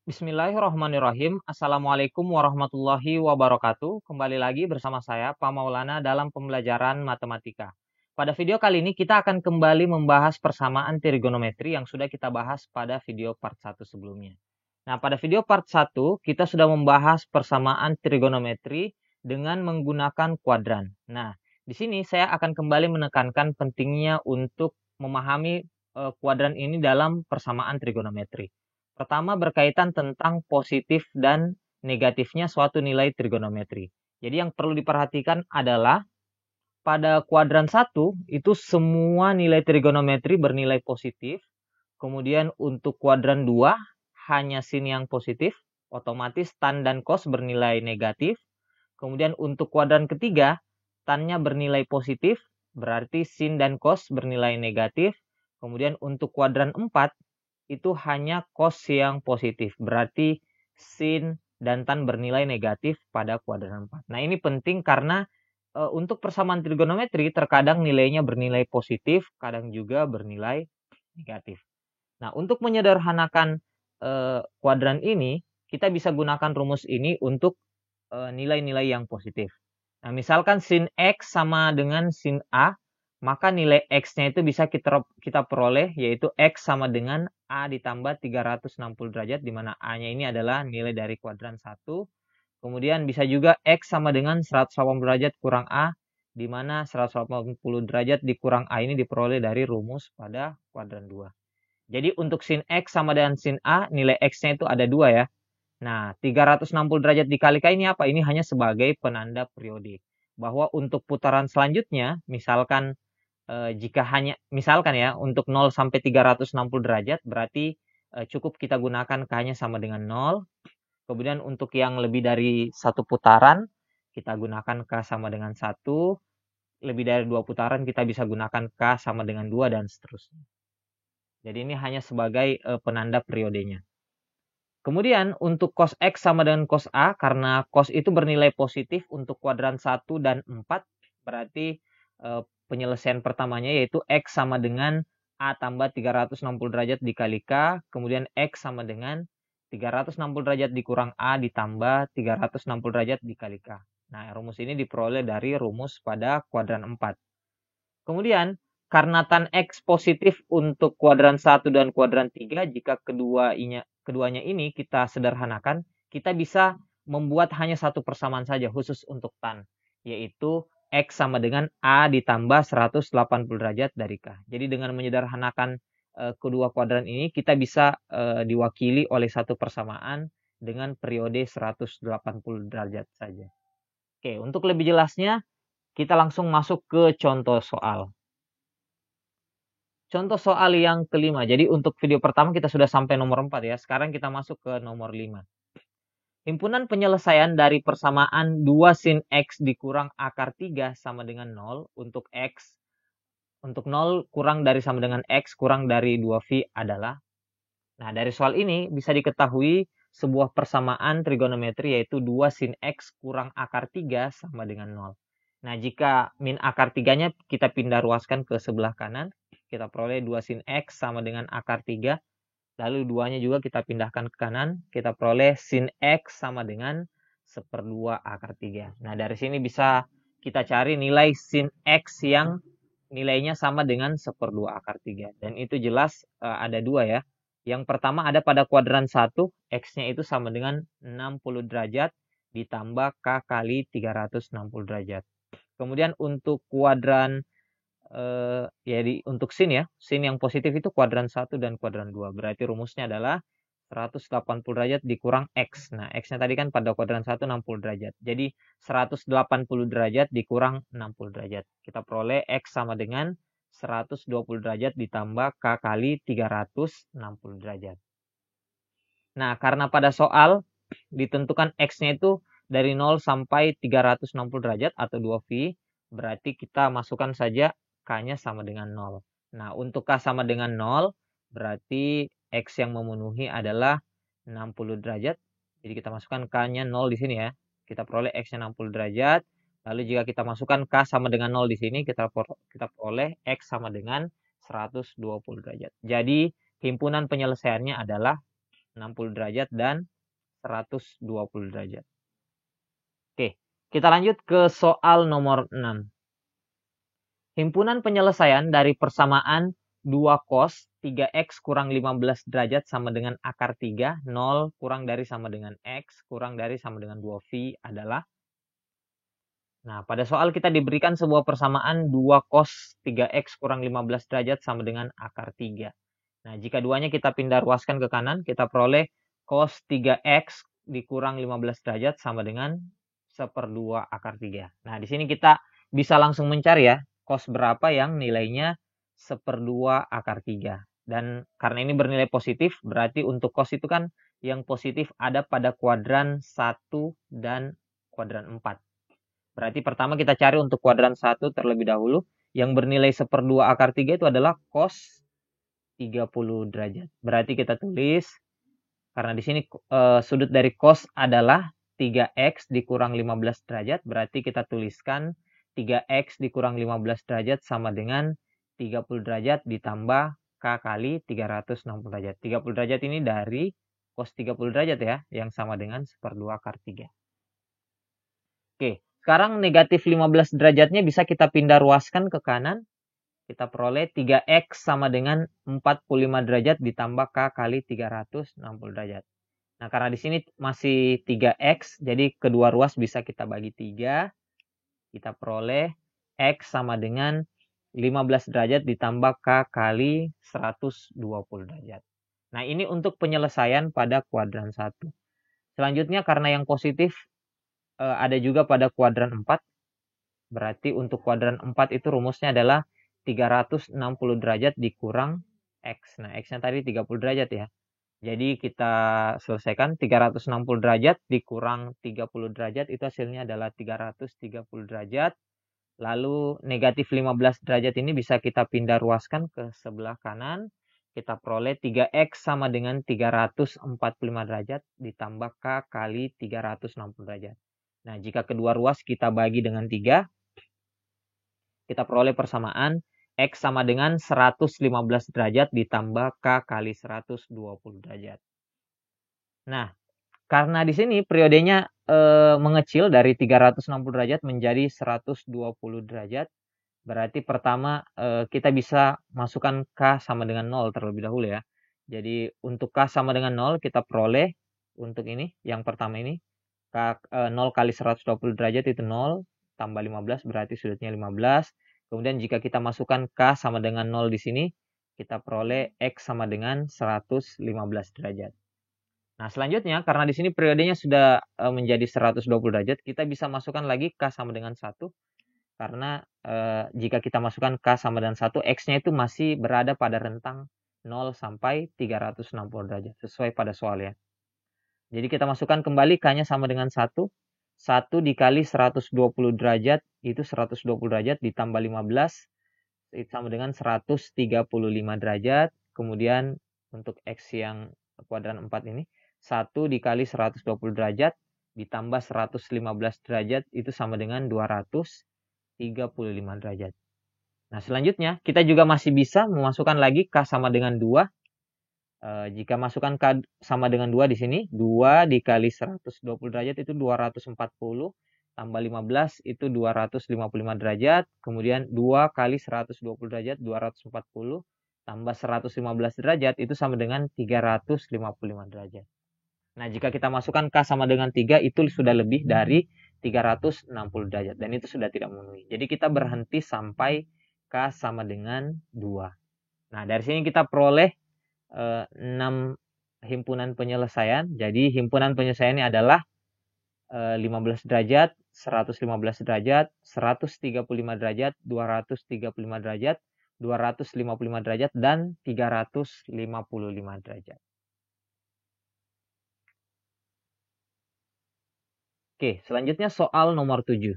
Bismillahirrahmanirrahim. Assalamualaikum warahmatullahi wabarakatuh. Kembali lagi bersama saya, Pak Maulana, dalam pembelajaran matematika. Pada video kali ini kita akan kembali membahas persamaan trigonometri yang sudah kita bahas pada video part 1 sebelumnya. Nah, pada video part 1 kita sudah membahas persamaan trigonometri dengan menggunakan kuadran. Nah, di sini saya akan kembali menekankan pentingnya untuk memahami kuadran ini dalam persamaan trigonometri. Pertama berkaitan tentang positif dan negatifnya suatu nilai trigonometri. Jadi yang perlu diperhatikan adalah pada kuadran 1 itu semua nilai trigonometri bernilai positif. Kemudian untuk kuadran 2 hanya sin yang positif, otomatis tan dan cos bernilai negatif. Kemudian untuk kuadran ketiga tannya bernilai positif, berarti sin dan cos bernilai negatif. Kemudian untuk kuadran 4 itu hanya cos yang positif. Berarti sin dan tan bernilai negatif pada kuadran 4. Nah, ini penting karena untuk persamaan trigonometri terkadang nilainya bernilai positif, kadang juga bernilai negatif. Nah, untuk menyederhanakan kuadran ini, kita bisa gunakan rumus ini untuk nilai-nilai yang positif. Nah, misalkan sin X sama dengan sin A, maka nilai X-nya itu bisa kita peroleh, yaitu X sama dengan A ditambah 360 derajat, di mana A-nya ini adalah nilai dari kuadran 1. Kemudian bisa juga X sama dengan 180 derajat kurang A, di mana 180 derajat dikurang A ini diperoleh dari rumus pada kuadran 2. Jadi untuk sin X sama dengan sin A, nilai X-nya itu ada 2 ya. Nah, 360 derajat dikalikan ini apa? Ini hanya sebagai penanda periode. Bahwa untuk putaran selanjutnya, misalkan jika misalkan ya, untuk 0 sampai 360 derajat, berarti cukup kita gunakan K-nya sama dengan 0. Kemudian untuk yang lebih dari satu putaran, kita gunakan K sama dengan 1. Lebih dari 2 putaran, kita bisa gunakan K sama dengan 2, dan seterusnya. Jadi ini hanya sebagai penanda periodenya. Kemudian untuk cos X sama dengan cos A, karena cos itu bernilai positif untuk kuadran 1 dan 4, berarti penyelesaian pertamanya yaitu X sama dengan A tambah 360 derajat dikali K, kemudian X sama dengan 360 derajat dikurang A ditambah 360 derajat dikali K. Nah, rumus ini diperoleh dari rumus pada kuadran 4. Kemudian, karena tan X positif untuk kuadran 1 dan kuadran 3, jika keduanya ini kita sederhanakan, kita bisa membuat hanya satu persamaan saja khusus untuk tan, yaitu X sama dengan A ditambah 180 derajat dari K. Jadi dengan menyederhanakan kedua kuadran ini, kita bisa diwakili oleh satu persamaan dengan periode 180 derajat saja. Oke, untuk lebih jelasnya, kita langsung masuk ke contoh soal. Contoh soal yang kelima. Jadi untuk video pertama kita sudah sampai nomor 4 ya. Sekarang kita masuk ke nomor 5. Himpunan penyelesaian dari persamaan 2 sin X dikurang akar 3 sama dengan 0 untuk X. Untuk 0 kurang dari sama dengan X kurang dari 2V adalah. Nah, dari soal ini bisa diketahui sebuah persamaan trigonometri yaitu 2 sin X kurang akar 3 sama dengan 0. Nah, jika min akar 3-nya kita pindah ruaskan ke sebelah kanan, kita peroleh 2 sin X sama dengan akar 3. Lalu 2-nya juga kita pindahkan ke kanan, kita peroleh sin X sama dengan 1/2 akar 3. Nah, dari sini bisa kita cari nilai sin X yang nilainya sama dengan 1/2 akar 3. Dan itu jelas ada 2 ya. Yang pertama ada pada kuadran 1, X-nya itu sama dengan 60 derajat ditambah K kali 360 derajat. Kemudian untuk kuadran untuk sin ya, sin yang positif itu kuadran 1 dan kuadran 2. Berarti rumusnya adalah 180 derajat dikurang X. Nah, X-nya tadi kan pada kuadran 1 60 derajat. Jadi 180 derajat dikurang 60 derajat. Kita peroleh X sama dengan 120 derajat ditambah K kali 360 derajat. Nah, karena pada soal ditentukan X-nya itu dari 0 sampai 360 derajat atau 2V, berarti kita masukkan saja K-nya sama dengan 0. Nah, untuk K sama dengan 0, berarti X yang memenuhi adalah 60 derajat. Jadi kita masukkan K-nya 0 di sini ya. Kita peroleh X-nya 60 derajat. Lalu jika kita masukkan K sama dengan 0 di sini, kita peroleh X sama dengan 120 derajat. Jadi himpunan penyelesaiannya adalah 60 derajat, dan 120 derajat. Oke, kita lanjut ke soal nomor 6. Himpunan penyelesaian dari persamaan 2 cos 3x kurang 15 derajat sama dengan akar 3, 0 kurang dari sama dengan x, kurang dari sama dengan 2V adalah. Nah, pada soal kita diberikan sebuah persamaan 2 cos 3x kurang 15 derajat sama dengan akar 3. Nah, jika duanya kita pindah ruaskan ke kanan, kita peroleh cos 3x dikurang 15 derajat sama dengan 1/2 akar 3. Nah, di sini kita bisa langsung mencari ya, cos berapa yang nilainya 1/2 akar 3. Dan karena ini bernilai positif, berarti untuk cos itu kan yang positif ada pada kuadran 1 dan kuadran 4. Berarti pertama kita cari untuk kuadran 1 terlebih dahulu. Yang bernilai 1/2 akar 3 itu adalah cos 30 derajat. Berarti kita tulis, karena di sini sudut dari cos adalah 3x dikurang 15 derajat, berarti kita tuliskan 3x dikurang 15 derajat sama dengan 30 derajat ditambah k kali 360 derajat. 30 derajat ini dari cos 30 derajat ya, yang sama dengan 1/2 akar 3. Oke, sekarang negatif 15 derajatnya bisa kita pindah ruaskan ke kanan. Kita peroleh 3x sama dengan 45 derajat ditambah k kali 360 derajat. Nah, karena di sini masih 3x, jadi kedua ruas bisa kita bagi 3. Kita peroleh x sama dengan 15 derajat ditambah k kali 120 derajat. Nah, ini untuk penyelesaian pada kuadran 1. Selanjutnya, karena yang positif ada juga pada kuadran 4. Berarti untuk kuadran 4 itu rumusnya adalah 360 derajat dikurang X. Nah, X-nya tadi 30 derajat ya. Jadi kita selesaikan 360 derajat dikurang 30 derajat itu hasilnya adalah 330 derajat. Lalu negatif 15 derajat ini bisa kita pindah ruaskan ke sebelah kanan. Kita peroleh 3X sama dengan 345 derajat ditambah K kali 360 derajat. Nah, jika kedua ruas kita bagi dengan 3, kita peroleh persamaan X sama dengan 115 derajat ditambah K kali 120 derajat. Nah, karena di sini periodenya mengecil dari 360 derajat menjadi 120 derajat, berarti pertama kita bisa masukkan K sama dengan 0 terlebih dahulu ya. Jadi untuk K sama dengan 0 kita peroleh untuk ini, yang pertama ini, 0 kali 120 derajat itu 0, tambah 15 berarti sudutnya 15. Kemudian jika kita masukkan K sama dengan 0 di sini, kita peroleh X sama dengan 115 derajat. Nah, selanjutnya karena di sini periodenya sudah menjadi 120 derajat, kita bisa masukkan lagi K sama dengan 1. Karena jika kita masukkan K sama dengan 1, X-nya itu masih berada pada rentang 0 sampai 360 derajat, sesuai pada soal ya. Jadi kita masukkan kembali K-nya sama dengan 1. 1 dikali 120 derajat, itu 120 derajat ditambah 15, itu sama dengan 135 derajat. Kemudian untuk X yang kuadran 4 ini, 1 dikali 120 derajat ditambah 115 derajat, itu sama dengan 235 derajat. Nah, selanjutnya kita juga masih bisa memasukkan lagi K sama dengan 2. Jika masukkan K sama dengan 2 di sini, 2 dikali 120 derajat itu 240, tambah 15 itu 255 derajat, kemudian 2 kali 120 derajat 240, tambah 115 derajat itu sama dengan 355 derajat. Nah, jika kita masukkan K sama dengan 3 itu sudah lebih dari 360 derajat dan itu sudah tidak memenuhi. Jadi kita berhenti sampai K sama dengan 2. Nah, dari sini kita peroleh 6 himpunan penyelesaian. Jadi himpunan penyelesaian ini adalah 15 derajat, 115 derajat, 135 derajat, 235 derajat, 255 derajat, dan 355 derajat. Oke, selanjutnya soal nomor 7.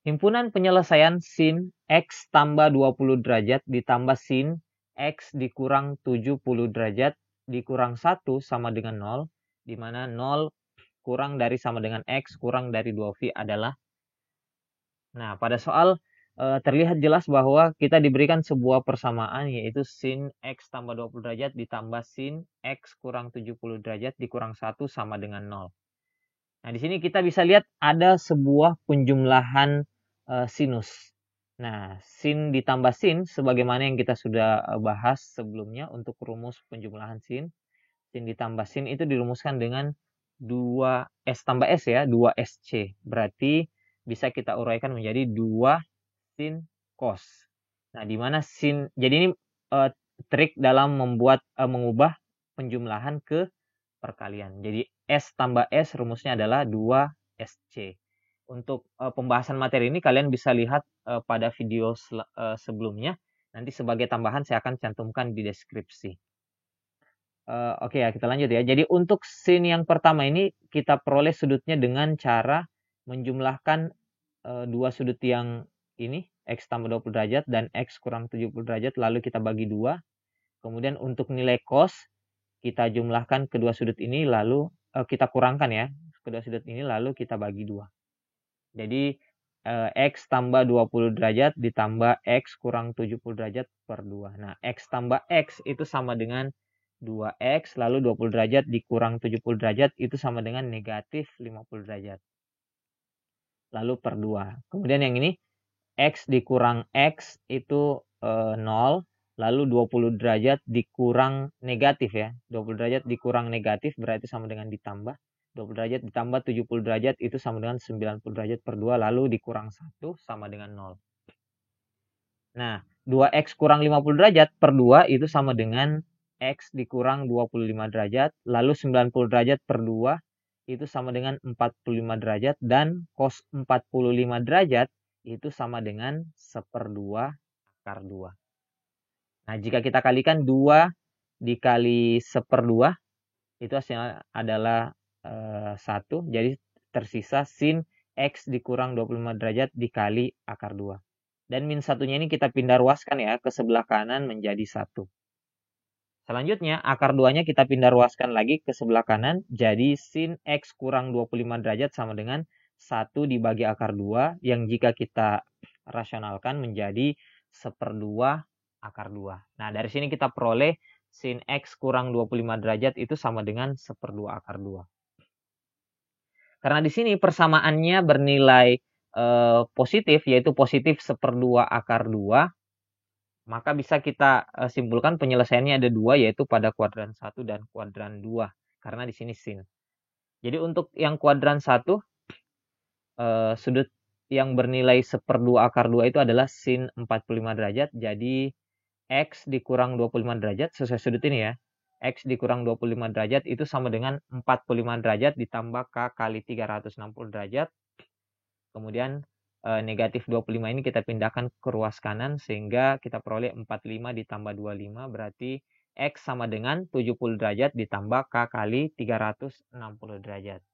Himpunan penyelesaian sin X tambah 20 derajat ditambah sin X dikurang 70 derajat dikurang 1 sama dengan 0, di mana 0 kurang dari sama dengan X kurang dari 2V adalah. Nah, pada soal terlihat jelas bahwa kita diberikan sebuah persamaan, yaitu sin X tambah 20 derajat ditambah sin X kurang 70 derajat dikurang 1 sama dengan 0. Nah, di sini kita bisa lihat ada sebuah penjumlahan sinus. Nah, sin ditambah sin, sebagaimana yang kita sudah bahas sebelumnya untuk rumus penjumlahan sin. Sin ditambah sin itu dirumuskan dengan 2S tambah S ya, 2SC. Berarti bisa kita uraikan menjadi 2 sin cos. Nah, di mana sin, jadi ini trik dalam mengubah penjumlahan ke perkalian. Jadi S tambah S rumusnya adalah 2SC. Untuk pembahasan materi ini kalian bisa lihat pada video sebelumnya. Nanti sebagai tambahan saya akan cantumkan di deskripsi. Oke ya, kita lanjut ya. Jadi untuk sin yang pertama ini kita peroleh sudutnya dengan cara menjumlahkan dua sudut yang ini, X tambah 20 derajat dan X kurang 70 derajat, lalu kita bagi 2. Kemudian untuk nilai cos, kita jumlahkan kedua sudut ini, lalu kita kurangkan ya, kedua sudut ini, lalu kita bagi 2. Jadi X tambah 20 derajat ditambah X kurang 70 derajat per 2. Nah, X tambah X itu sama dengan 2X, lalu 20 derajat dikurang 70 derajat itu sama dengan negatif 50 derajat. Lalu per 2. Kemudian yang ini, X dikurang X itu 0, lalu 20 derajat dikurang negatif ya. 20 derajat dikurang negatif berarti sama dengan ditambah. 20 derajat ditambah 70 derajat itu sama dengan 90 derajat per 2, lalu dikurang 1 sama dengan 0. Nah, 2X kurang 50 derajat per 2 itu sama dengan X dikurang 25 derajat, lalu 90 derajat per 2 itu sama dengan 45 derajat, dan cos 45 derajat itu sama dengan 1/2 akar 2. Nah, jika kita kalikan 2 dikali 1/2, itu hasilnya adalah 1. Jadi tersisa sin X dikurang 25 derajat dikali akar 2. Dan min satunya ini kita pindah ruaskan ya ke sebelah kanan menjadi 1. Selanjutnya, akar 2-nya kita pindah ruaskan lagi ke sebelah kanan. Jadi sin X kurang 25 derajat sama dengan 1 dibagi akar 2, yang jika kita rasionalkan menjadi 1/2 akar 2. Nah, dari sini kita peroleh sin X kurang 25 derajat itu sama dengan 1/2 akar 2. Karena di sini persamaannya bernilai positif, yaitu positif 1/2 akar 2, maka bisa kita simpulkan penyelesaiannya ada 2, yaitu pada kuadran 1 dan kuadran 2, karena di sini sin. Jadi untuk yang kuadran 1, sudut yang bernilai 1/2 akar 2 itu adalah sin 45 derajat. Jadi X dikurang 25 derajat, sesuai sudut ini ya. X dikurang 25 derajat itu sama dengan 45 derajat ditambah K kali 360 derajat. Kemudian negatif 25 ini kita pindahkan ke ruas kanan, sehingga kita peroleh 45 ditambah 25 berarti X sama dengan 70 derajat ditambah K kali 360 derajat.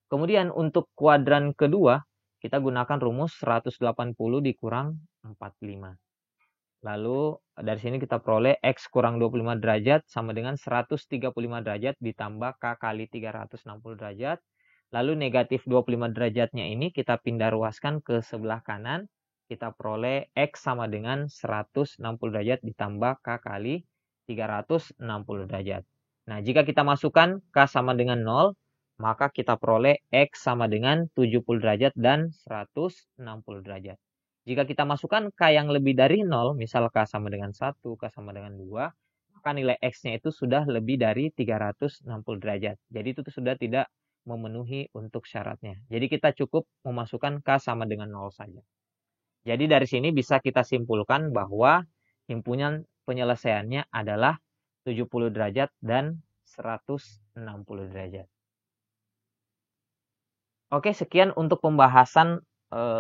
Kemudian untuk kuadran kedua, kita gunakan rumus 180 dikurang 45. Lalu dari sini kita peroleh X kurang 25 derajat sama dengan 135 derajat ditambah K kali 360 derajat. Lalu negatif 25 derajatnya ini kita pindah ruaskan ke sebelah kanan. Kita peroleh X sama dengan 160 derajat ditambah K kali 360 derajat. Nah, jika kita masukkan K sama dengan 0, maka kita peroleh X sama dengan 70 derajat dan 160 derajat. Jika kita masukkan K yang lebih dari 0, misal K sama dengan 1, K sama dengan 2, maka nilai X-nya itu sudah lebih dari 360 derajat. Jadi itu sudah tidak memenuhi untuk syaratnya. Jadi kita cukup memasukkan K sama dengan 0 saja. Jadi dari sini bisa kita simpulkan bahwa himpunan penyelesaiannya adalah 70 derajat dan 160 derajat. Oke, sekian untuk pembahasan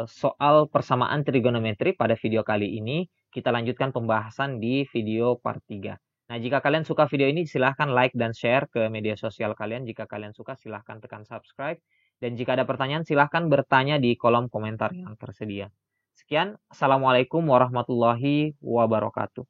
soal persamaan trigonometri pada video kali ini. Kita lanjutkan pembahasan di video part 3. Nah, jika kalian suka video ini, silahkan like dan share ke media sosial kalian. Jika kalian suka, silahkan tekan subscribe. Dan jika ada pertanyaan, silahkan bertanya di kolom komentar yang tersedia. Sekian, Assalamualaikum warahmatullahi wabarakatuh.